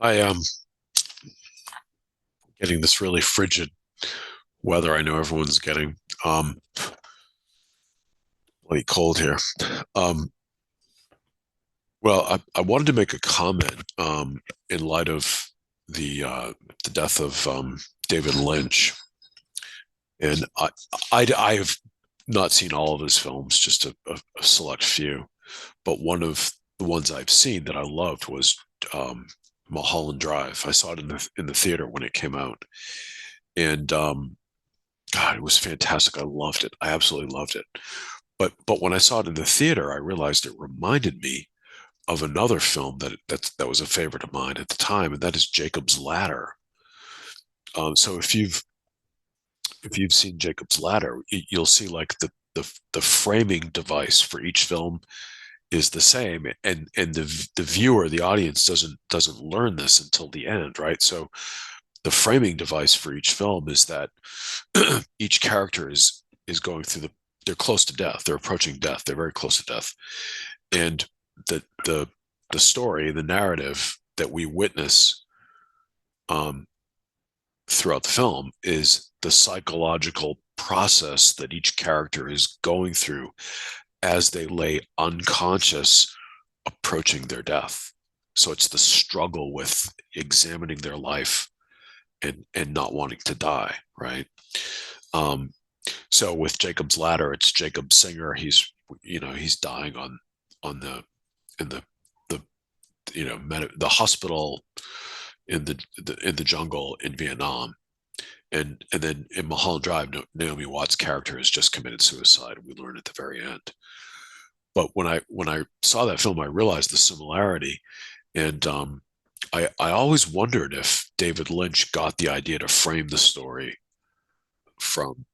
I am getting this really frigid weather. I know everyone's getting really cold here. Um, I wanted to make a comment in light of the death of David Lynch, and I have not seen all of his films, just a select few. But one of the ones I've seen that I loved was Mulholland Drive. I saw it in the theater when it came out, and God, it was fantastic. I loved it. I absolutely loved it. But when I saw it in the theater, I realized it reminded me of another film that was a favorite of mine at the time, and that is Jacob's Ladder. So if you've seen Jacob's Ladder, you'll see like the framing device for each film is the same, and the viewer, the audience doesn't learn this until the end, right? So the framing device for each film is that each character is going through they're close to death, they're approaching death, they're very close to death, and the the the story, the narrative that we witness um, throughout the film is the psychological process that each character is going through as they lay unconscious, approaching their death. So it's the struggle with examining their life and not wanting to die, right? Um, so with Jacob's Ladder, it's Jacob Singer. He's dying on in the the hospital in the jungle in Vietnam, and then in Mulholland Drive, Naomi Watts' character has just committed suicide. We learn at the very end. But when I saw that film, I realized the similarity, and I always wondered if David Lynch got the idea to frame the story from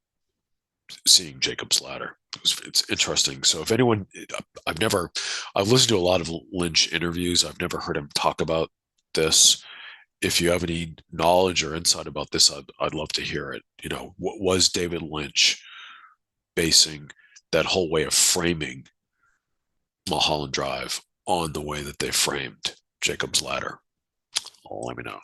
seeing Jacob's Ladder. It's interesting. So if anyone, I've listened to a lot of Lynch interviews. I've never heard him talk about this. If you have any knowledge or insight about this, I'd love to hear it. What was David Lynch basing that whole way of framing Mulholland Drive on the way that they framed Jacob's Ladder? Let me know.